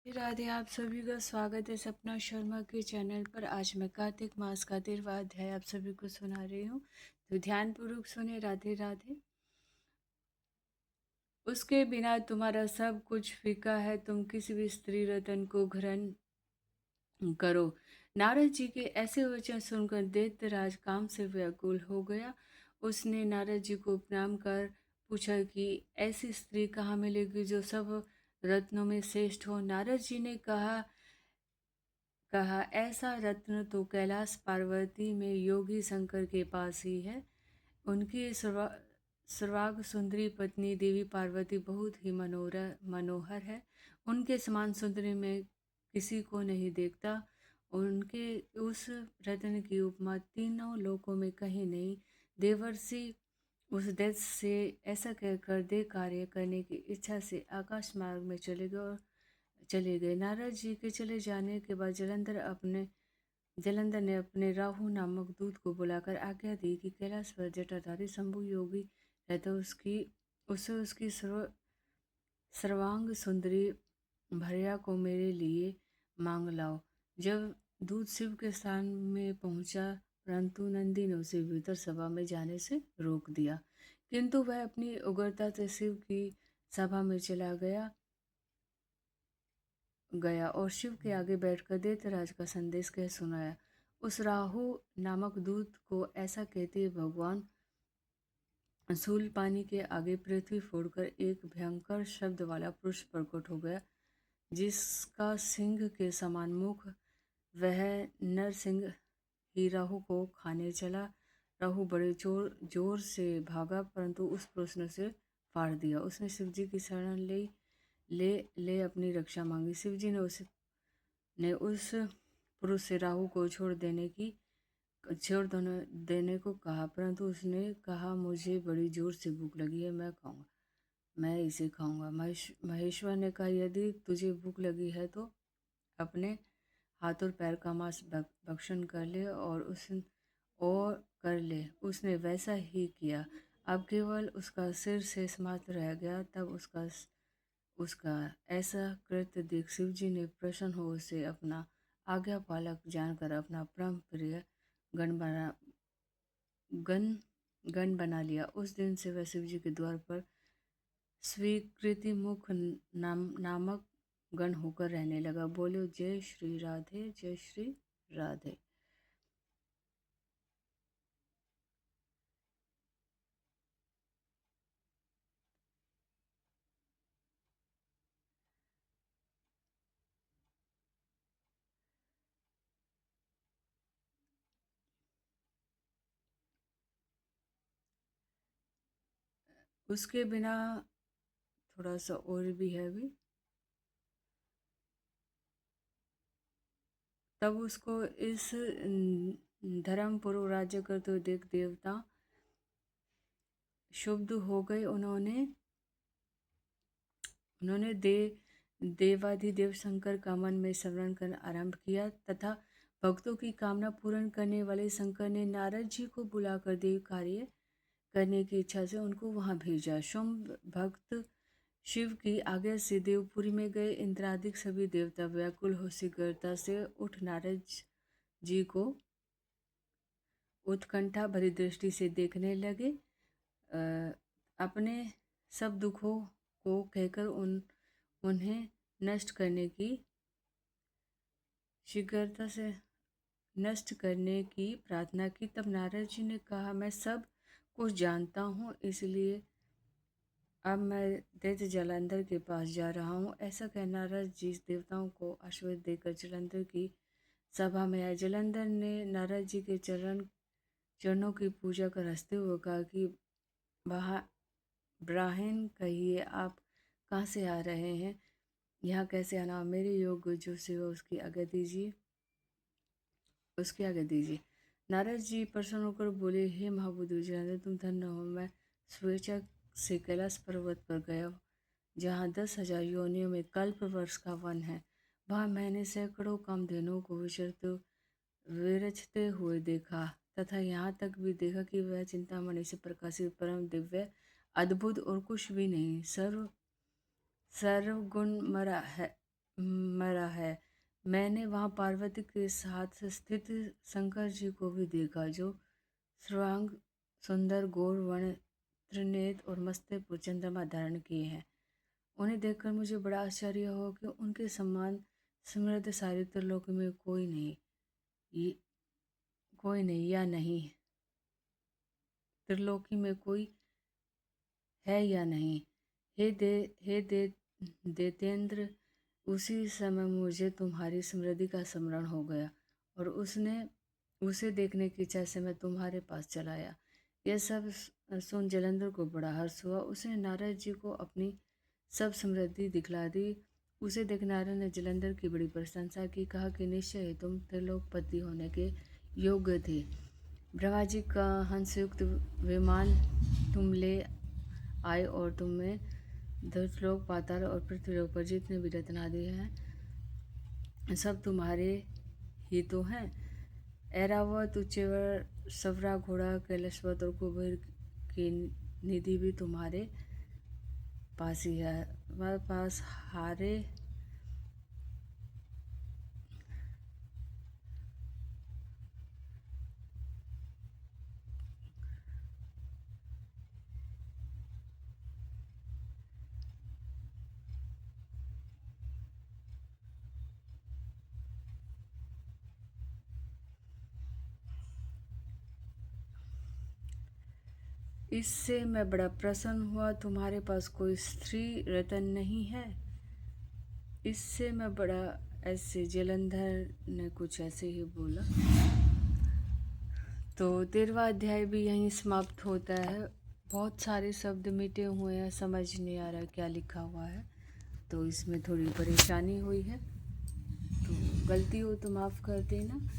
राधे, आप सभी का स्वागत है सपना शर्मा के चैनल पर। आज मैं कार्तिक मास का 13वां अध्याय आप सभी को सुना रही हूँ, तो ध्यानपूर्वक सुने। राधे राधे। उसके बिना तुम्हारा सब कुछ फीका है, तुम किसी भी स्त्री रतन को ग्रहण करो। नारद जी के ऐसे वचन सुनकर दैत्यराज काम से व्याकुल हो गया। उसने नारद जी को प्रणाम कर पूछा कि ऐसी स्त्री कहाँ मिलेगी जो सब रत्नों में श्रेष्ठ हो। नारद जी ने कहा ऐसा रत्न तो कैलाश पार्वती में योगी शंकर के पास ही है। उनकी सर्वांग सुंदरी पत्नी देवी पार्वती बहुत ही मनोहर है। उनके समान सुंदरी में किसी को नहीं देखता। उनके उस रत्न की उपमा तीनों लोकों में कहीं नहीं। देवर्षि उस दैत्य से ऐसा कहकर दे कार्य करने की इच्छा से आकाश मार्ग में चले गए। नारद जी के चले जाने के बाद जलंधर ने अपने राहु नामक दूत को बुलाकर आज्ञा दी कि कैलाश पर जटाधारी शंभु योगी रहता उसे उसकी सर्वांग सुंदरी भर्या को मेरे लिए मांग लाओ। जब दूत शिव के स्थान में पहुंचा, परंतु नंदी ने उसे भीतर सभा में जाने से रोक दिया। किंतु वह अपनी उग्रता से शिव की सभा में चला गया और शिव के आगे बैठकर दैत्यराज का संदेश कह सुनाया। उस राहु नामक दूत को ऐसा कहते भगवान शूलपानी के आगे पृथ्वी फोड़कर एक भयंकर शब्द वाला पुरुष प्रकट हो गया, जिसका सिंह के समान मुख। वह नरसिंह ही राहु को खाने चला। राहु बड़े जोर से भागा, परंतु उस पुरुष ने उसे फाड़ दिया। उसने शिवजी की शरण ले अपनी रक्षा मांगी। शिवजी ने उस पुरुष से राहु को छोड़ देने को कहा, परंतु उसने कहा मुझे बड़ी जोर से भूख लगी है, मैं इसे खाऊंगा। महेश्वर ने कहा यदि तुझे भूख लगी है तो अपने हाथ और पैर का मांस भक्षण कर ले और कर ले। उसने वैसा ही किया। अब केवल उसका सिर शेष मात्र रह गया। तब उसका ऐसा कृत्य देख शिवजी ने प्रसन्न हो उसे अपना आज्ञा पालक जानकर अपना परम प्रिय गण बना गण गण बना लिया। उस दिन से वह शिवजी के द्वार पर स्वीकृति मुख नामक गण होकर रहने लगा। बोलो जय श्री राधे, जय श्री राधे। उसके बिना थोड़ा सा और भी है अभी। तब उसको इस धर्मपुर राज्य करते हुए देख देवता शुद्ध हो गए। उन्होंने देवाधिदेव शंकर का मन में स्मरण करना आरंभ किया तथा भक्तों की कामना पूर्ण करने वाले शंकर ने नारद जी को बुलाकर देव कार्य करने की इच्छा से उनको वहां भेजा। शुंभ भक्त शिव की आज्ञा से देवपुरी में गए। इंद्रादिक सभी देवता व्याकुल हो शीघ्रता से उठ नारद जी को उत्कंठा भरी दृष्टि से देखने लगे। अपने सब दुखों को कहकर उन्हें शीघ्रता से नष्ट करने की प्रार्थना की। तब नारद जी ने कहा मैं सब कुछ जानता हूँ, इसलिए अब मैं दैत्य जलंधर के पास जा रहा हूँ। ऐसा कह नारद जी देवताओं को आशीर्वाद देकर जलंधर की सभा में आए। जलंधर ने नारद जी के चरणों की पूजा कर हंसते हुए कहा कि ब्राह्मण कहिए आप कहाँ से आ रहे हैं, यहाँ कैसे आना। मेरे योग्य जो सेवा उसकी आगे दीजिए। नारद जी प्रसन्न होकर बोले हे महाबुद्धि जलंधर, तुम धन्य हो। मैं स्वेच्छा से कैलाश पर्वत पर गया, जहाँ 10,000 योनियों में कल्प वर्ष का वन है। वहाँ मैंने सैकड़ों कामधेनुओं को विरचते हुए देखा तथा यहाँ तक भी देखा कि वह चिंतामणि से प्रकाशित परम दिव्य अद्भुत और कुछ भी नहीं सर्वगुणमय मरा है। मैंने वहाँ पार्वती के साथ स्थित शंकर जी को भी देखा, जो सर्वांग सुंदर, गौर वर्ण, त्रिनेत्र और मस्तक पर चंद्रमा धारण किए हैं। उन्हें देखकर मुझे बड़ा आश्चर्य हुआ कि उनके समान समृद्ध सारे त्रिलोक में ये- कोई नहीं या नहीं, त्रिलोकी में कोई है या नहीं। हे देतेंद्र, उसी समय मुझे तुम्हारी समृद्धि का स्मरण हो गया और उसे देखने की इच्छा से मैं तुम्हारे पास चला आया। यह सब सुन जलंधर को बड़ा हर्ष हुआ। उसने नारद जी को अपनी सब समृद्धि दिखला दी। उसे देख नारद ने जलंधर की बड़ी प्रशंसा की, कहा कि निश्चय ही तुम त्रिलोकपति होने के योग्य थे। ब्रह्मा जी का हंसयुक्त विमान तुम ले आए और तुम्हें ध्रुवलोक, पाताल और पृथ्वीलोक पर जितने भी रत्न आदि हैं सब तुम्हारे ही तो हैं। ऐरावत, उच्चैवर, सवरा, घोड़ा, कैलाशवत और कुबेर की निधि भी तुम्हारे पास ही है। तुम्हारे पास हारे इससे मैं बड़ा प्रसन्न हुआ। तुम्हारे पास कोई स्त्री रतन नहीं है। इससे मैं बड़ा ऐसे जलंधर ने कुछ ऐसे ही बोला। तो 13वां अध्याय भी यहीं समाप्त होता है। बहुत सारे शब्द मिटे हुए हैं, समझ नहीं आ रहा क्या लिखा हुआ है, तो इसमें थोड़ी परेशानी हुई है, तो गलती हो तो माफ़ कर देना।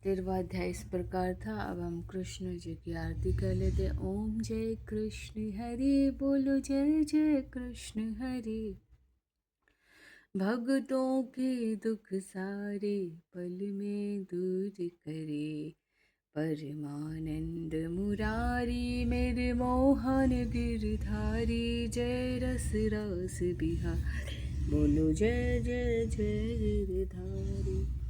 13वां अध्याय इस प्रकार था। अब हम कृष्ण जी की आरती कर लेते। ओम जय कृष्ण हरे, बोलो जय जय कृष्ण हरे। भक्तों के दुख सारे पल में दूर करे, परमानंद मुरारी मेरे मोहन गिरधारी। जय रस रस बिहारी, बोलो जय जय जय गिरधारी।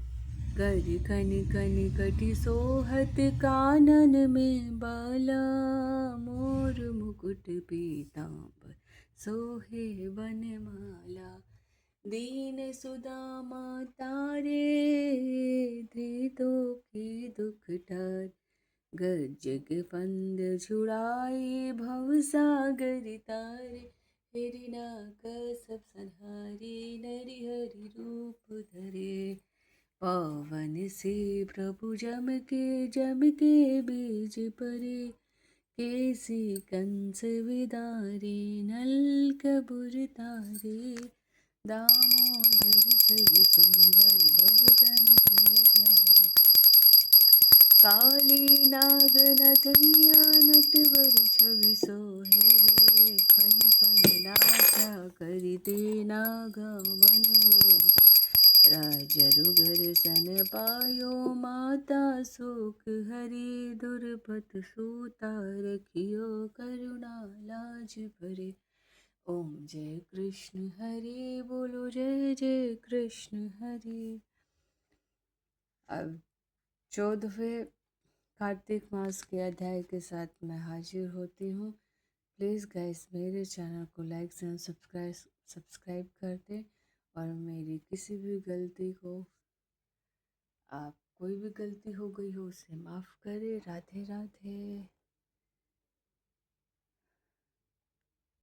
कर कन कन कटि सोहत, कानन में बाला, मोर मुकुट पीतांबर सोहे बनमाला। दीन सुदामा तारे, धृतों के दुख टार, गज्जग फंद छुड़ाए, भवसागर तारे। हेरिना कसब संहारे, नरिहरि रूप धरे। पवन से प्रभु जम के बीज परे, केसी कंस विदारे, नल कबूर तारे। दामोदर छवि सुंदर, भगतन के प्यारे। काली नाग नथैया, नटवर छवि सोहे, फन फन नाचा करते नागा मन मोह। राजरुगर सन पायो, माता शोक हरी, दुर्पत सूता रखियो, करुणा लाज भरे। ओम जय कृष्ण हरे, बोलो जय जय कृष्ण हरे। अब 14वें कार्तिक मास के अध्याय के साथ मैं हाजिर होती हूँ। प्लीज़ गाइस मेरे चैनल को लाइक एंड सब्सक्राइब कर दें, और मेरी किसी भी गलती को, आप कोई भी गलती हो गई हो उसे माफ़ करें। राधे राधे।